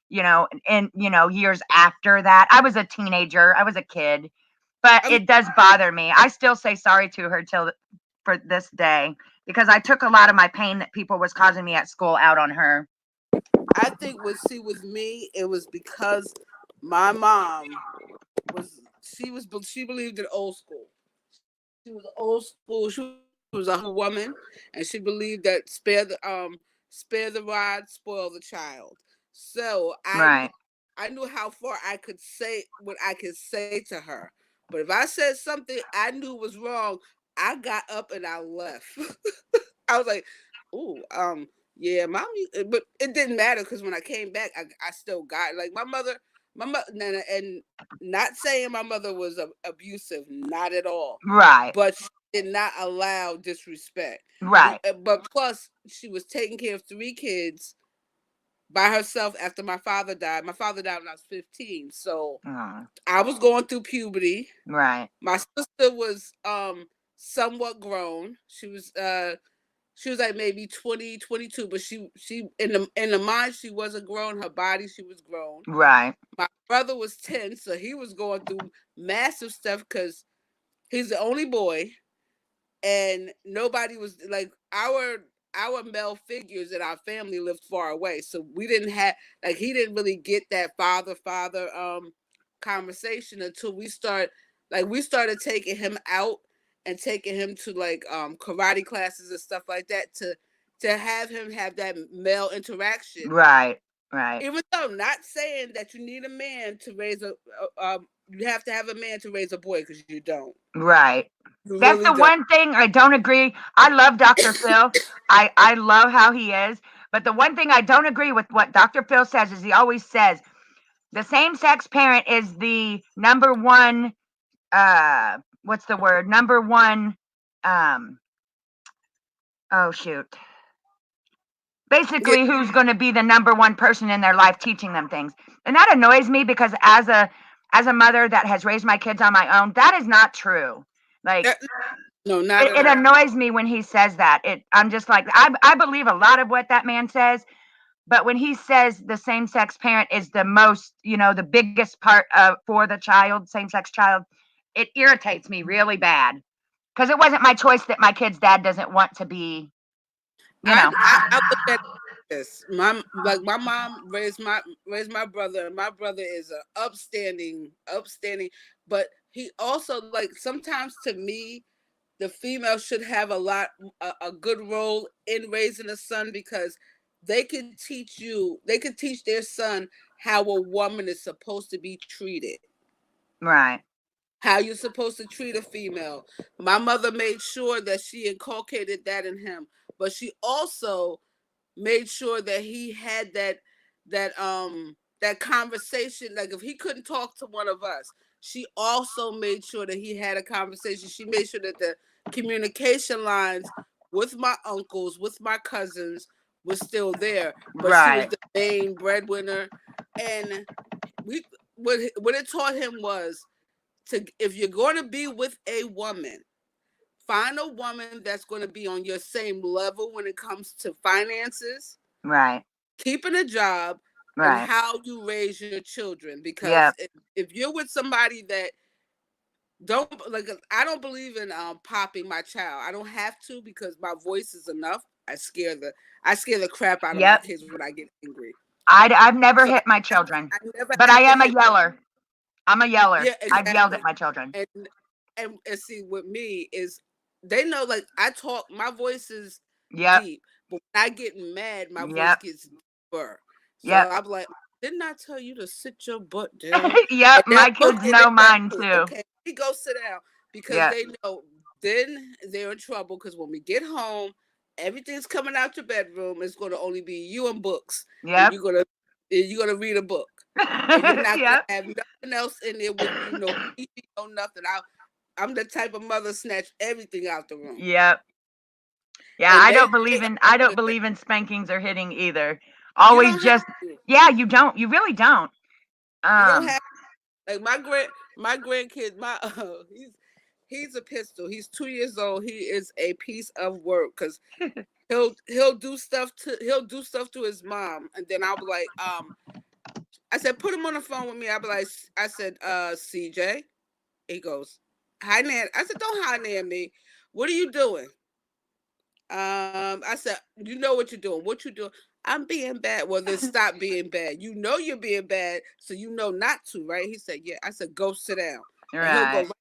S1: years after that. I was a teenager. I was a kid, but
S2: I'm
S1: it does bother me. I still say sorry to her for this day because I took a lot of my pain that people was causing me at school out on her.
S2: I think with me, it was because my mom she believed in old school. She was old school. She was a woman, and she believed that spare the rod, spoil the child. So
S1: Right.
S2: I knew how far I could say what I could say to her. But if I said something I knew was wrong, I got up and I left. I was like, "Ooh, yeah, mommy," but it didn't matter because when I came back, I still got like my mother, and not saying my mother was abusive, not at all,
S1: Right.
S2: but she did not allow disrespect.
S1: Right.
S2: But plus, she was taking care of three kids by herself after my father died. My father died when I was 15, so
S1: Mm,
S2: I was going through puberty.
S1: right.
S2: My sister was somewhat grown. She was like maybe 20, 22, but she in the mind she wasn't grown. Her body she was grown.
S1: Right.
S2: My brother was 10, so he was going through massive stuff because he's the only boy, and nobody was like our male figures in our family lived far away, so we didn't have like he didn't really get that father conversation until we started taking him out and taking him to like karate classes and stuff like that to have him have that male interaction.
S1: Right. Right.
S2: Even though I'm not saying that you need a man to raise you have to have a man to raise a boy, because you don't.
S1: Right.
S2: You
S1: That's
S2: really
S1: the
S2: don't.
S1: one thing I don't agree. I love Dr. Phil. I love how he is. But the one thing I don't agree with what Dr. Phil says is he always says the same sex parent is the number one what's the word? Number one um oh shoot.
S2: Yeah,
S1: Basically who's going to be the number one person in their life teaching them things. And that annoys me because as a mother that has raised my kids on my own, that is not true. Like
S2: that, no, not at
S1: it
S2: all.
S1: annoys me when he says that. I'm just like I believe a lot of what that man says, but when he says the same sex parent is the most, the biggest part of for the child, same sex child, it irritates me really bad because it wasn't my choice that my kid's dad doesn't want to be, you know.
S2: I look at this. My mom raised my brother, and my brother is a upstanding. But he also, like, sometimes to me, the female should have a good role in raising a son, because they can teach their son how a woman is supposed to be treated,
S1: Right.
S2: how you're supposed to treat a female. My mother made sure that she inculcated that in him, but she also made sure that he had that conversation. Like, if he couldn't talk to one of us, she also made sure that he had a conversation. She made sure that the communication lines with my uncles, with my cousins, was still there, but she was
S1: Right.
S2: the main breadwinner. And we what it taught him was, to if you're going to be with a woman, find a woman that's going to be on your same level when it comes to finances,
S1: Right.
S2: keeping a job, and
S1: Right.
S2: how you raise your children. Because
S1: Yep.
S2: if you're with somebody that don't like, I don't believe in popping my child. I don't have to, because my voice is enough. I scare the crap out of my
S1: Yep.
S2: kids when I get angry.
S1: I've never
S2: So
S1: hit my children,
S2: I never
S1: but I
S2: have to
S1: am a
S2: hit them.
S1: yeller. I'm a yeller.
S2: Yeah,
S1: I've yelled at
S2: exactly.
S1: my children.
S2: And see, with me is, they know, like, I talk, my voice is
S1: Yep.
S2: deep, but when I get mad, my voice
S1: Yep.
S2: gets deeper. So
S1: Yep.
S2: I'm like, didn't I tell you to sit your butt down?
S1: Yep.
S2: And they'll
S1: My
S2: look,
S1: kids
S2: and they're
S1: know
S2: like,
S1: mine
S2: oh,
S1: too.
S2: okay, we go sit down, because
S1: Yep.
S2: they know then they're in trouble. Because when we get home, everything's coming out your bedroom. It's going to only be you and books, and
S1: Yep.
S2: you're gonna read a book, and you're not gonna
S1: Yep.
S2: have nothing else in there with you, no TV, no nothing. I'm the type of mother snatch everything out the room,
S1: Yep. Yeah,
S2: and they
S1: I don't
S2: understood that.
S1: believe in spankings or hitting either.
S2: You
S1: Always
S2: don't have
S1: just
S2: to.
S1: yeah, you don't. You really don't.
S2: You don't
S1: Um
S2: have, like, my grandkid. He's a pistol. He's 2 years old. He is a piece of work, because he'll do stuff to his mom, and then I'll be like, I said, put him on the phone with me. I'll be like, I said, CJ. He goes, hi, Nan. I said, don't hi, Nan me. What are you doing? I said, you know what you're doing. What you doing? I'm being bad. Well, then stop being bad. You know you're being bad, so you know not to, right? He said, yeah. I said, go sit down. And he'll go
S1: right.
S2: right.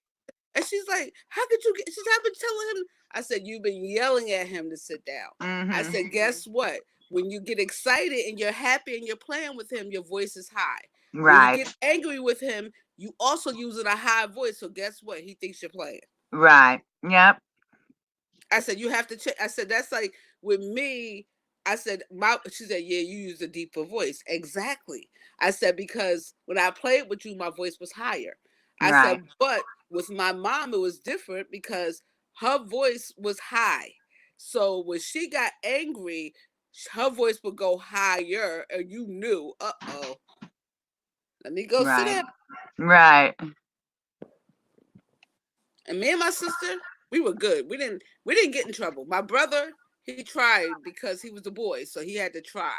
S2: And she's like, how could you get? She's, I've been telling him. I said, you've been yelling at him to sit down. I
S1: Mhm.
S2: said, guess what? When you get excited and you're happy and you're playing with him, your voice is high. When you
S1: Right.
S2: get angry with him, you also using a high voice. So guess what? He thinks you're playing.
S1: Right. Yep.
S2: I said, you have to check. I said, that's like with me. I said, she said, yeah, you use a deeper voice. Exactly. I said, because when I played with you, my voice was higher. I
S1: Right.
S2: said, but with my mom, it was different, because her voice was high. So when she got angry, her voice would go higher, and you knew, uh-oh, let me go sit
S1: Right.
S2: down.
S1: Right.
S2: And me and my sister, we were good. We didn't get in trouble. My brother, he tried, because he was a boy, so he had to try.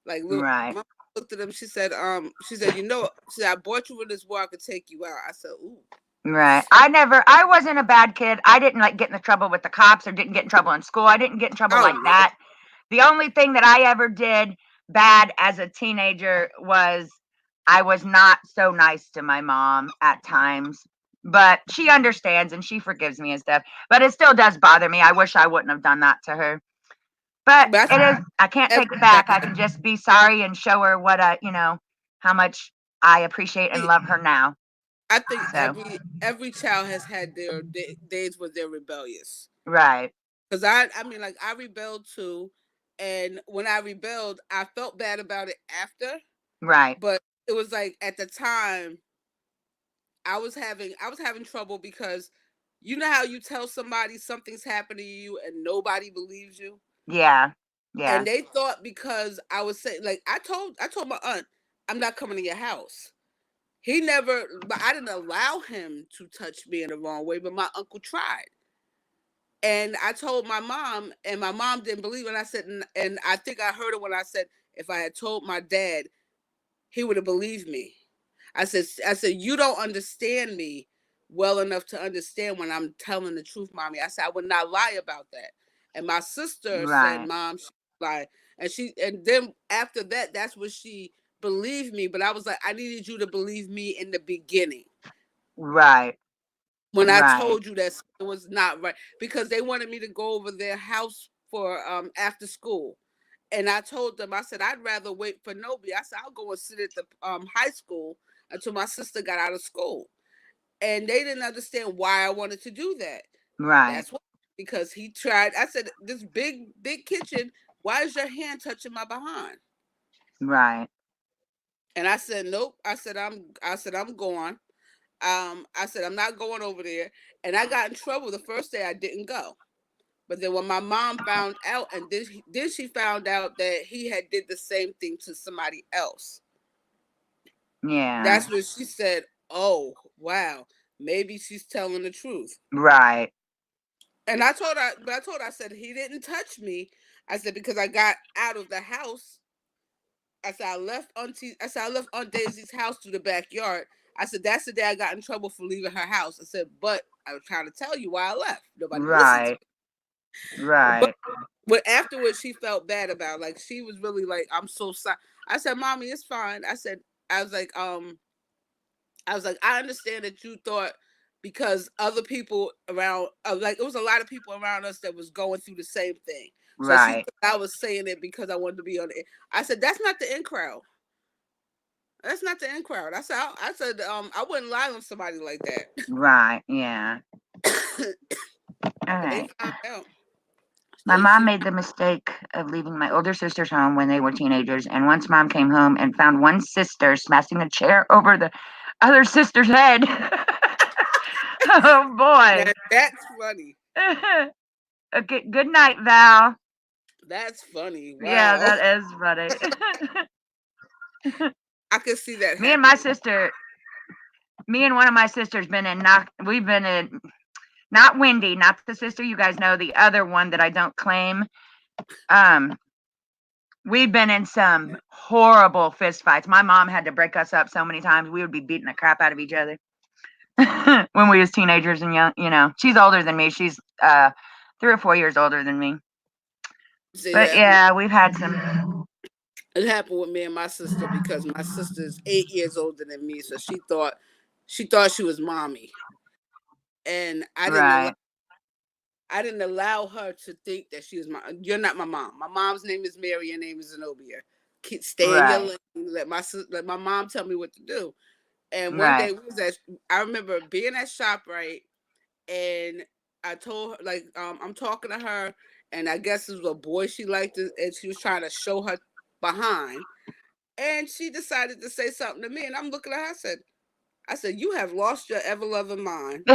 S2: Like, look,
S1: Right.
S2: mom looked at him. She said, you know, she said, I bought you in this war, I could take you out. I said, ooh.
S1: Right. I wasn't a bad kid. I didn't like get in trouble with the cops or didn't get in trouble in school. I didn't get in trouble
S2: Oh
S1: like
S2: no.
S1: that. The only thing that I ever did bad as a teenager was I was not so nice to my mom at times. But she understands and she forgives me and stuff. But it still does bother me. I wish I wouldn't have done that to her. But
S2: But
S1: it is, I can't take it back. I can just be sorry and show her what how much I appreciate and love her now.
S2: I think
S1: So,
S2: every child has had their days where they're rebellious.
S1: right,
S2: Because I mean, like I rebelled too, and when I rebelled, I felt bad about it after.
S1: right.
S2: But it was like at the time, I was having trouble because you know how you tell somebody something's happening to you and nobody believes you,
S1: Yeah, yeah,
S2: and they thought because I was saying like I told my aunt I'm not coming to your house. He never, but I didn't allow him to touch me in the wrong way, but my uncle tried. And I told my mom, and my mom didn't believe it. And I said, and I think I heard it when I said, if I had told my dad, he would have believed me. I said, you don't understand me well enough to understand when I'm telling the truth, mommy. I said, I would not lie about that. And my sister said,
S1: right,
S2: Mom, she lied. And then after that, that's when she believed me. But I was like, I needed you to believe me in the beginning
S1: right,
S2: when I
S1: right,
S2: told you that it was not right because they wanted me to go over their house for after school. And I told them, I said, I'd rather wait for Nobi. I said, I'll go and sit at the high school until my sister got out of school. And they didn't understand why I wanted to do that.
S1: right,
S2: That's why, because he tried. I said, this big kitchen, why is your hand touching my behind?
S1: right,
S2: And I said, nope. I said, I'm going. I said, I'm not going over there. And I got in trouble the first day I didn't go. But then when my mom found out, and then she found out that he had did the same thing to somebody else.
S1: yeah,
S2: That's when she said, "Oh, wow, maybe she's telling the truth."
S1: right,
S2: And I said he didn't touch me. I said because I got out of the house. I said I left Aunt Daisy's house to the backyard. I said that's the day I got in trouble for leaving her house. I said, but I was trying to tell you why I left. Nobody listened to
S1: right,
S2: me.
S1: right,
S2: But afterwards, she felt bad about it. Like she was really like, I'm so sorry. I said, Mommy, it's fine. I was like, I understand that you thought because other people around, like it was a lot of people around us that was going through the same thing. So she
S1: right,
S2: thought I was saying it because I wanted to be on it. I said, that's not the in crowd. That's not the in crowd. I said, I wouldn't lie on somebody like that.
S1: right, yeah. All
S2: But they
S1: right.
S2: found out.
S1: My
S2: They
S1: mom
S2: she
S1: made the mistake of leaving my older sisters home when they were teenagers, and once mom came home and found one sister smashing a chair over the other sister's head. Oh boy.
S2: now that's funny.
S1: Okay, good night, Val.
S2: That's funny.
S1: Yeah,
S2: Wow.
S1: that is funny.
S2: I could see that
S1: me and my
S2: happening.
S1: sister, me and one of my sisters been in not we've been in not Wendy, not the sister you guys know, the other one that I don't claim. Um, we've been in some horrible fist fights. My mom had to break us up so many times. We would be beating the crap out of each other when we was teenagers and young. She's older than me. She's 3 or 4 years older than me.
S2: See
S1: But
S2: that
S1: yeah, we've had some.
S2: it happened with me and my sister because my sister's 8 years older than me, so she thought she was mommy, and
S1: Right,
S2: I didn't allow her to think that she was my. You're not my mom. My mom's name is Mary. Your name is Zenobia. Stay in your
S1: right,
S2: lane. Let my mom tell me what to do. And one
S1: right.
S2: day we was at. I remember being at ShopRite, and I told her like I'm talking to her, and I guess it was a boy she liked, and she was trying to show her behind, and she decided to say something to me, and I'm looking at her. I said, you have lost your ever loving mind.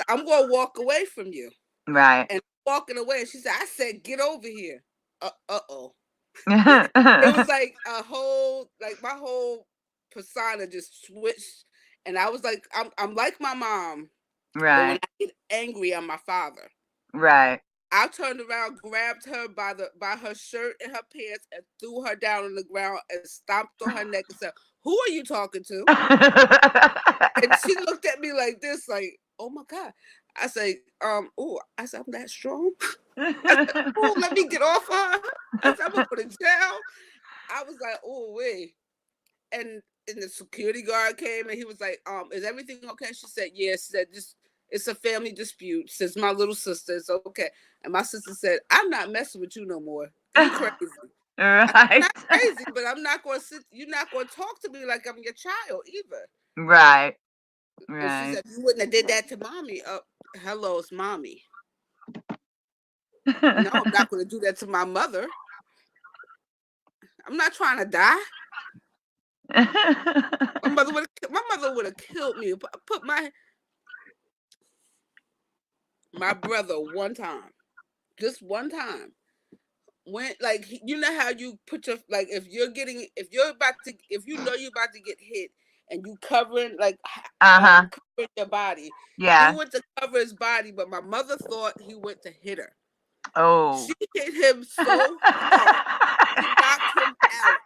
S2: I'm gonna walk away from you,
S1: Right.
S2: and walking away. And she said, I said, get over here. Oh. It was like a whole, like my whole persona just switched, and I was like, I'm like my mom, but when
S1: Right,
S2: I get angry, I'm my father.
S1: right.
S2: I turned around, grabbed her by her shirt and her pants, and threw her down on the ground and stomped on her neck and said, who are you talking to? And she looked at me like this, like, oh my God. I said, oh, I said, I'm that strong. I said, oh, let me get off her. I said, I'm gonna go to jail. I was like, oh wait. And the security guard came and he was like, is everything okay? She said, yeah. She said, just it's a family dispute. Says my little sister, it's okay. And my sister said, I'm not messing with you no more. You crazy. I'm
S1: Right.
S2: not crazy, but I'm not gonna sit, you're not gonna talk to me like I'm your child either.
S1: Right.
S2: And she
S1: Right.
S2: said, you wouldn't have did that to mommy. Hello, it's mommy. No, I'm not gonna do that to my mother. I'm not trying to die. My mother would have killed me. Put my brother one time, just one time. When like you know how you put your like if you know you're about to get hit and you covering
S1: Uh-huh.
S2: covering your body. He
S1: Yeah.
S2: went to cover his body, but my mother thought he went to hit her.
S1: Oh.
S2: She hit him so hard, she knocked him out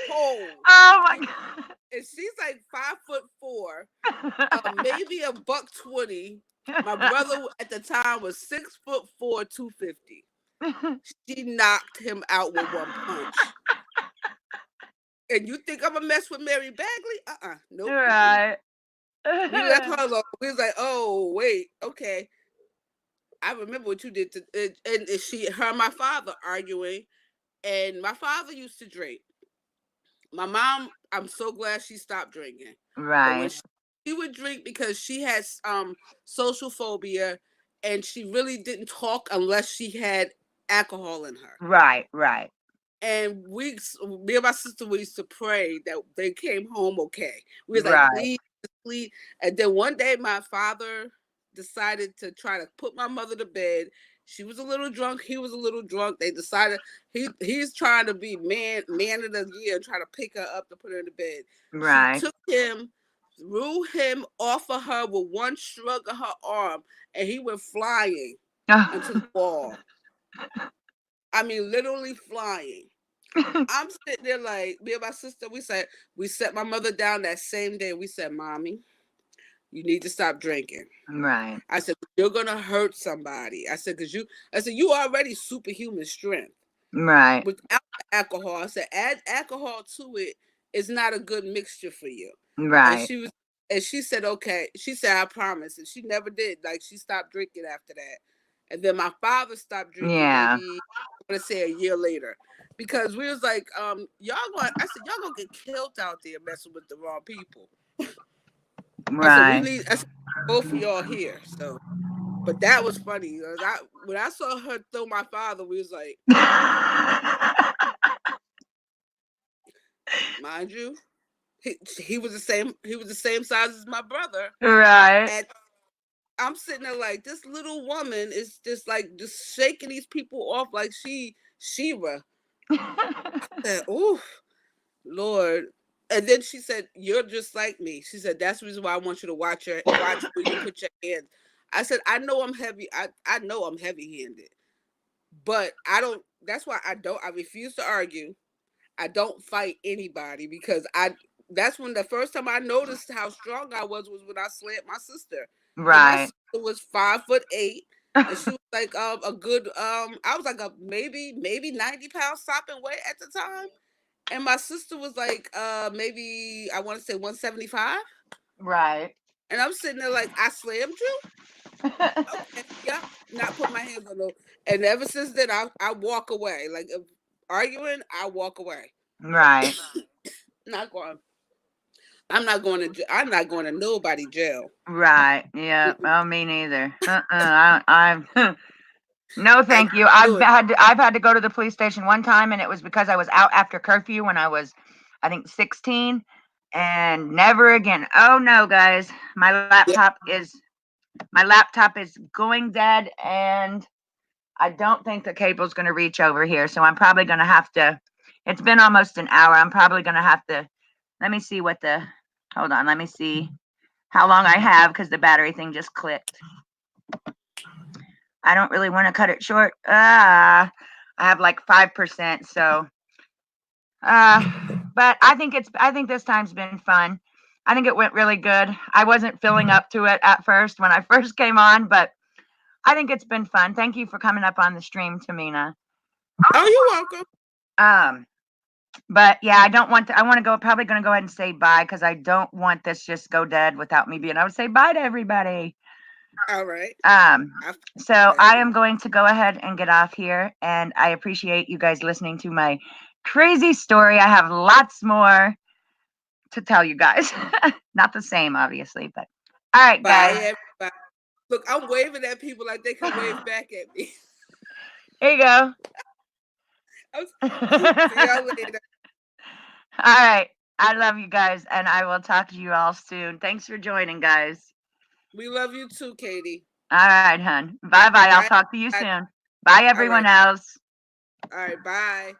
S2: cold.
S1: Oh my God.
S2: And she's like 5'4", maybe a buck 20. My brother at the time was 6'4", 250. She knocked him out with one punch. And you think I'm gonna mess with Mary Bagley? Nope.
S1: Right.
S2: We left her alone. We was like, oh wait, okay. I remember what you did to, and her and my father arguing, and my father used to drink. My mom, I'm so glad she stopped drinking. But when
S1: Right.
S2: she would drink because she has social phobia, and she really didn't talk unless she had alcohol in her.
S1: Right. Right.
S2: And me and my sister, we used to pray that they came home okay. We was like,
S1: Right.
S2: please, please. And then one day, my father decided to try to put my mother to bed. She was a little drunk. He was a little drunk. They decided he's trying to be man of the year, and try to pick her up to put her in the bed. She
S1: Right.
S2: took him, threw him off of her with one shrug of her arm, and he went flying into the wall. I mean, literally flying. I'm sitting there like, me and my sister, we set my mother down that same day. We said, Mommy, you need to stop drinking.
S1: Right.
S2: I said, you're gonna hurt somebody. I said, you already superhuman strength.
S1: Right.
S2: Without alcohol, I said, add alcohol to it is not a good mixture for you. And
S1: Right.
S2: she said, okay. She said, I promise. And she never did. Like she stopped drinking after that. And then my father stopped drinking
S1: Yeah.
S2: maybe I'm gonna say a year later. Because we was like, I said, y'all gonna get killed out there messing with the wrong people. I said,
S1: Right.
S2: I said, both of y'all here. So but that was funny. When I saw her throw my father, we was like, mind you, he was the same size as my brother.
S1: Right.
S2: And I'm sitting there like this little woman is just shaking these people off like she Shira. And, ooh, Lord. And then she said, "You're just like me." She said, "That's the reason why I want you to watch where you put your hands." I said, "I know I'm heavy. I know I'm heavy handed, but I don't. That's why I don't. I refuse to argue. I don't fight anybody because I. That's when the first time I noticed how strong I was when I slammed my sister, because my
S1: Right.
S2: sister was 5'8", and she was like a good I was like a maybe 90 pounds sopping weight at the time, and my sister was like maybe I want to say 175,
S1: Right.
S2: and I'm sitting there like I slammed you. Okay, yep, not put my hands on no. And ever since then, I walk away. Like if arguing, I walk away.
S1: Right.
S2: Not going. I'm not going to nobody jail.
S1: Right. Yeah.
S2: Mm-mm.
S1: Well, me neither. I'm no,
S2: I
S1: thank you.
S2: do it.
S1: I've had to go to the police station one time, and it was because I was out after curfew when I was, I think, 16, and never again. Oh no, guys,
S2: Yeah,
S1: my laptop is going dead, and I don't think the cable's going to reach over here, so I'm probably going to have to. It's been almost an hour. I'm probably going to have to. Let me see what the. Hold on. Let me see how long I have because the battery thing just clicked. I don't really want to cut it short. I have like 5%, so But I think this time's been fun. I think it went really good. I wasn't feeling up to it at first when I first came on, but I think it's been fun. Thank you for coming up on the stream, Tamina.
S2: Oh, you're welcome.
S1: Um, but yeah, I don't want to. I want to go. Probably going to go ahead and say bye because I don't want this just go dead without me being able to say bye to everybody.
S2: All right.
S1: So I am going to go ahead and get off here, and I appreciate you guys listening to my crazy story. I have lots more to tell you guys. Not the same, obviously, but all right, guys.
S2: Bye, everybody. Look, I'm waving at people like they can wave back at me.
S1: There you go.
S2: See y'all later.
S1: All right. I love you guys, and I will talk to you all soon. Thanks for joining, guys.
S2: We love you too, Katie.
S1: All right, hon. Bye-bye. I'll talk to you soon. Bye, everyone else.
S2: All right, bye.